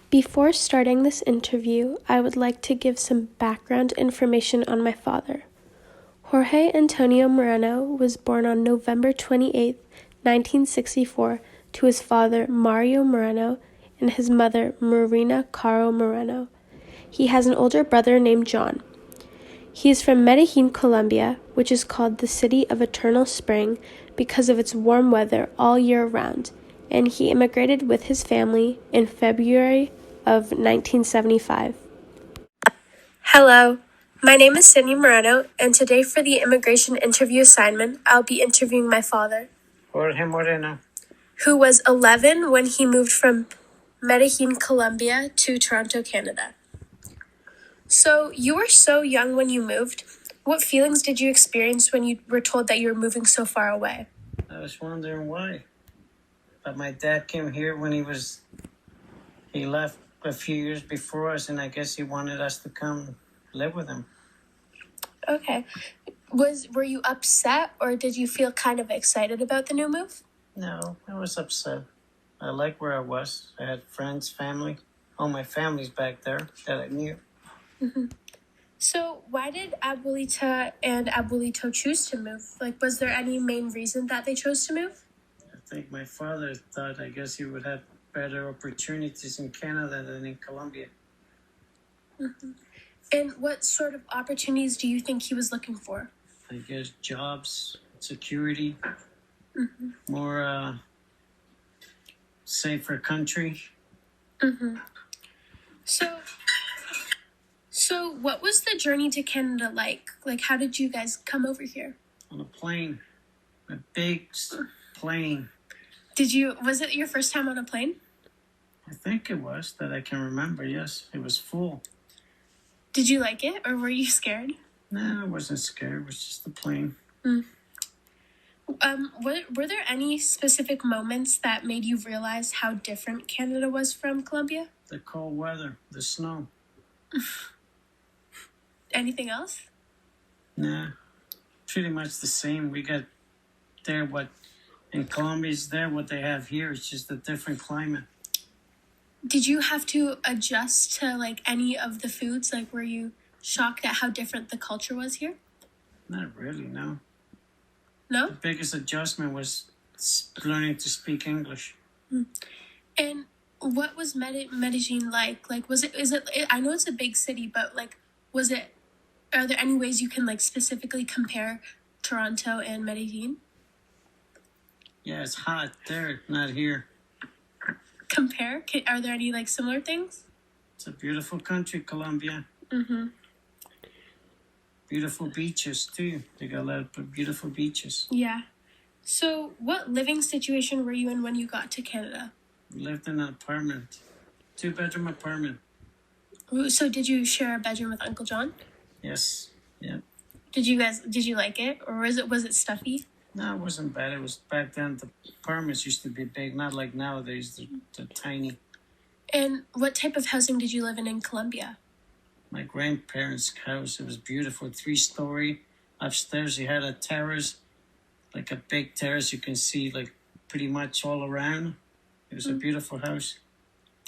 Before starting this interview, I would like to give some background information on my father. Jorge Antonio Moreno was born on November 28, 1964, to his father Mario Moreno and his mother Marina Caro Moreno. He has an older brother named John. He is from Medellin, Colombia, which is called the City of Eternal Spring because of its warm weather all year round, and he immigrated with his family in February of 1975. Hello, my name is Cindy Moreno, and today for the immigration interview assignment, I'll be interviewing my father, Jorge Moreno. who was 11 when he moved from Medellin, Colombia to Toronto, Canada. So, you were so young when you moved. What feelings did you experience when you were told that you were moving so far away? I was wondering why. But my dad came here when he left a few years before us, and I guess he wanted us to come live with him. Okay. Were you upset or did you feel kind of excited about the new move? No, I was upset. I liked where I was. I had friends, family. All my family's back there that I knew. Mm-hmm. So why did Abuelita and Abuelito choose to move? Was there any main reason that they chose to move? I think my father thought, I guess he would have better opportunities in Canada than in Colombia. Mm-hmm. And what sort of opportunities do you think he was looking for? I guess jobs, security, more safer country. Mm-hmm. So what was the journey to Canada like? How did you guys come over here? On a plane. A big plane. Was it your first time on a plane? I think it was, that I can remember, yes. It was full. Did you like it, or were you scared? No, I wasn't scared. It was just a plane. Were there any specific moments that made you realize how different Canada was from Colombia? The cold weather, the snow. Anything else? Nah, pretty much the same. We got there what in Colombia is there, what they have here. It's just a different climate. Did you have to adjust to any of the foods? Were you shocked at how different the culture was here? Not really, no. No? The biggest adjustment was learning to speak English. And what was Medellin like? I know it's a big city, but are there any ways you can specifically compare Toronto and Medellin? Yeah, it's hot there, not here. Compare? Are there any similar things? It's a beautiful country, Colombia. Mm-hmm. Beautiful beaches too. They got a lot of beautiful beaches. Yeah. So what living situation were you in when you got to Canada? We lived in an apartment. 2-bedroom apartment. So did you share a bedroom with Uncle John? Yes. Yeah. Did you like it, or was it stuffy? No, it wasn't bad. It was back then. The apartments used to be big, not like nowadays. They're tiny. And what type of housing did you live in Colombia? My grandparents' house. It was beautiful, 3-story. Upstairs, you had a terrace, like a big terrace. You can see pretty much all around. It was a beautiful house.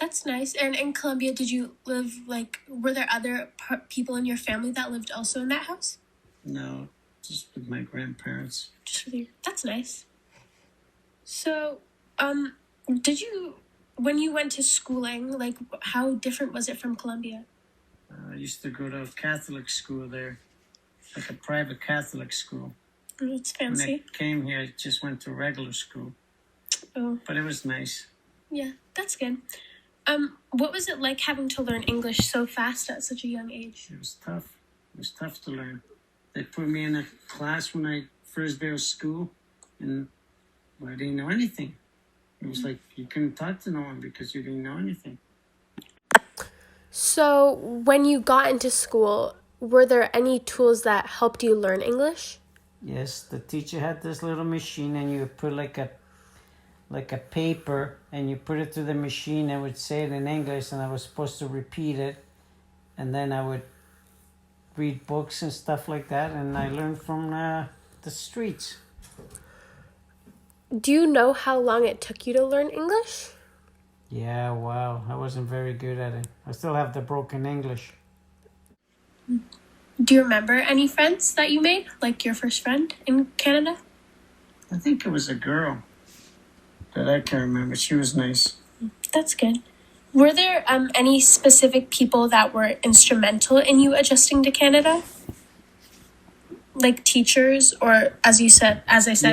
That's nice. And in Colombia, did you live were there other people in your family that lived also in that house? No, just with my grandparents. Just with you. That's nice. So, when you went to schooling, how different was it from Colombia? I used to go to a Catholic school there, like a private Catholic school. That's fancy. When I came here, I just went to regular school. Oh. But it was nice. Yeah, that's good. What was it like having to learn English so fast at such a young age? It was tough. It was tough to learn. They put me in a class when I first went to school, and I didn't know anything. It was like you couldn't talk to no one because you didn't know anything. So, when you got into school, were there any tools that helped you learn English? Yes, the teacher had this little machine, and you would put like a paper, and you put it through the machine. I would say it in English, and I was supposed to repeat it, and then I would read books and stuff like that, and I learned from the streets. Do you know how long it took you to learn English? Yeah, wow. I wasn't very good at it. I still have the broken English. Do you remember any friends that you made? Like your first friend in Canada? I think it was a girl, but I can't remember. She was nice. That's good. Were there any specific people that were instrumental in you adjusting to Canada? Like teachers, or as I said,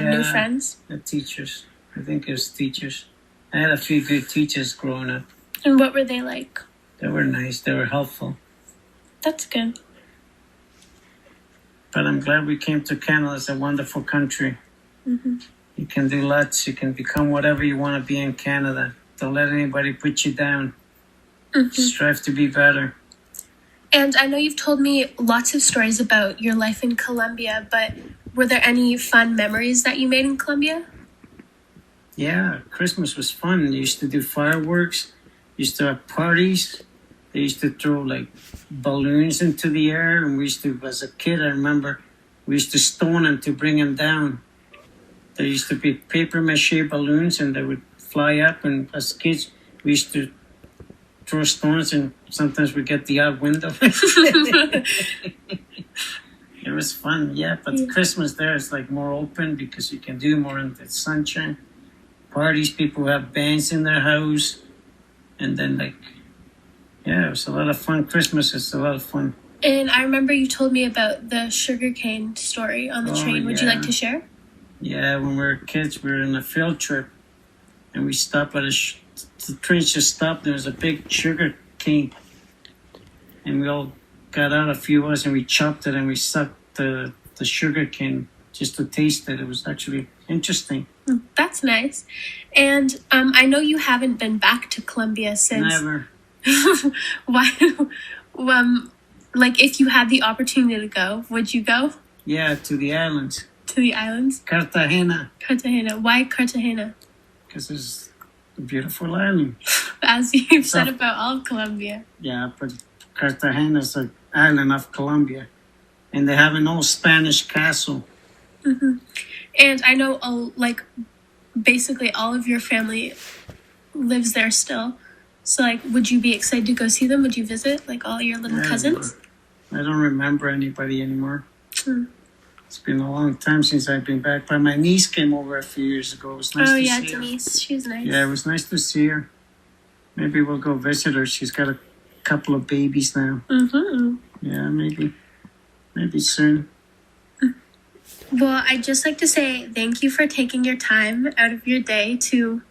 new friends? The teachers. I think it was teachers. I had a few good teachers growing up. And what were they like? They were nice. They were helpful. That's good. But I'm glad we came to Canada. It's a wonderful country. Mm-hmm. You can do lots. You can become whatever you want to be in Canada. Don't let anybody put you down. Mm-hmm. Strive to be better. And I know you've told me lots of stories about your life in Colombia, but were there any fun memories that you made in Colombia? Yeah, Christmas was fun. They used to do fireworks. Used to have parties. They used to throw like balloons into the air, and we used to, as a kid, I remember, we used to stone them to bring them down. There used to be paper mache balloons, and they would fly up, and as kids, we used to throw stones, and sometimes we get the odd window. It was fun, yeah, but Christmas there is like more open because you can do more in the sunshine. Parties, people have bands in their house, and then it was a lot of fun. Christmas is a lot of fun. And I remember you told me about the sugarcane story on the train. Would you like to share? Yeah, when we were kids, we were on a field trip, and we stopped at the train just stopped. There was a big sugar cane, and we all got out, a few of us, and we chopped it, and we sucked the sugar cane just to taste it. It was actually interesting. That's nice. And I know you haven't been back to Colombia since. Never. Why? Like, if you had the opportunity to go, would you go? Yeah, to the islands. To the islands? Cartagena. Cartagena. Why Cartagena? Because it's a beautiful island. As you've said about all of Colombia. Yeah, but Cartagena is an island of Colombia. And they have an old Spanish castle. Mm-hmm. And I know, basically all of your family lives there still. So, would you be excited to go see them? Would you visit, all your little cousins? I don't remember anybody anymore. Hmm. It's been a long time since I've been back. But my niece came over a few years ago. It was nice to see her. Denise. She was nice. Yeah, it was nice to see her. Maybe we'll go visit her. She's got a couple of babies now. Mm-hmm. Yeah, maybe soon. Well, I'd just like to say thank you for taking your time out of your day to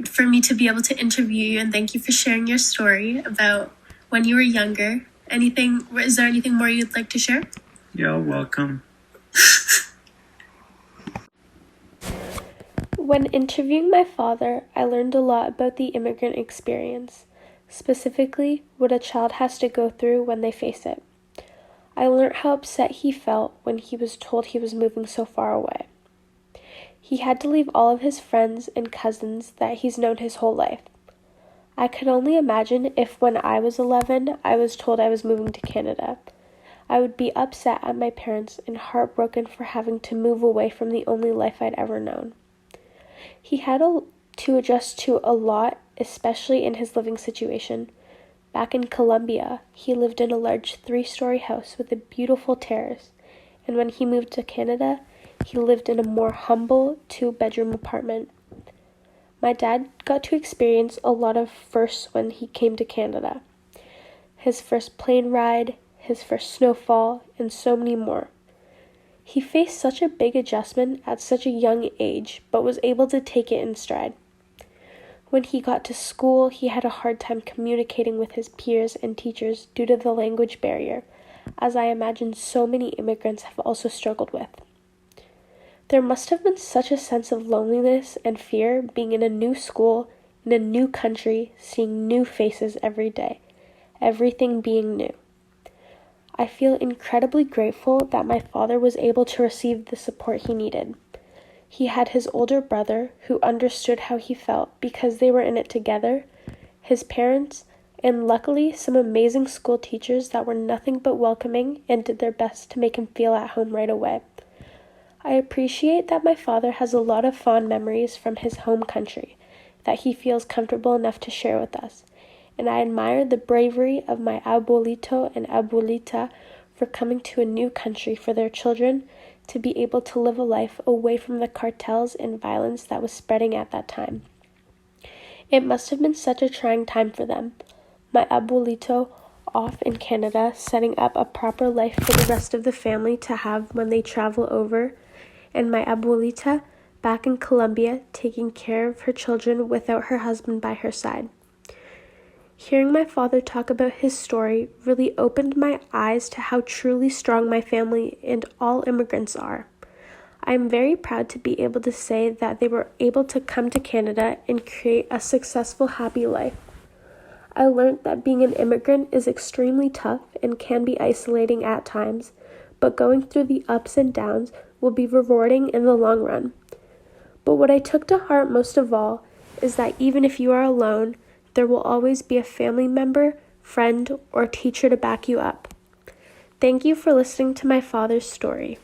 for me to be able to interview you, and thank you for sharing your story about when you were younger. Is there anything more you'd like to share? You're welcome. When interviewing my father, I learned a lot about the immigrant experience, specifically what a child has to go through when they face it. I learned how upset he felt when he was told he was moving so far away. He had to leave all of his friends and cousins that he's known his whole life. I could only imagine if when I was 11, I was told I was moving to Canada. I would be upset at my parents and heartbroken for having to move away from the only life I'd ever known. He had to adjust to a lot, especially in his living situation. Back in Colombia, he lived in a large 3-story house with a beautiful terrace, and when he moved to Canada, he lived in a more humble 2-bedroom apartment. My dad got to experience a lot of firsts when he came to Canada. His first plane ride, his first snowfall, and so many more. He faced such a big adjustment at such a young age, but was able to take it in stride. When he got to school, he had a hard time communicating with his peers and teachers due to the language barrier, as I imagine so many immigrants have also struggled with. There must have been such a sense of loneliness and fear being in a new school, in a new country, seeing new faces every day, everything being new. I feel incredibly grateful that my father was able to receive the support he needed. He had his older brother who understood how he felt because they were in it together, his parents, and luckily some amazing school teachers that were nothing but welcoming and did their best to make him feel at home right away. I appreciate that my father has a lot of fond memories from his home country, that he feels comfortable enough to share with us. And I admire the bravery of my abuelito and abuelita for coming to a new country for their children to be able to live a life away from the cartels and violence that was spreading at that time. It must have been such a trying time for them. My abuelito off in Canada, setting up a proper life for the rest of the family to have when they travel over, and my abuelita back in Colombia taking care of her children without her husband by her side. Hearing my father talk about his story really opened my eyes to how truly strong my family and all immigrants are. I am very proud to be able to say that they were able to come to Canada and create a successful, happy life. I learned that being an immigrant is extremely tough and can be isolating at times, but going through the ups and downs will be rewarding in the long run. But what I took to heart most of all is that even if you are alone, there will always be a family member, friend, or teacher to back you up. Thank you for listening to my father's story.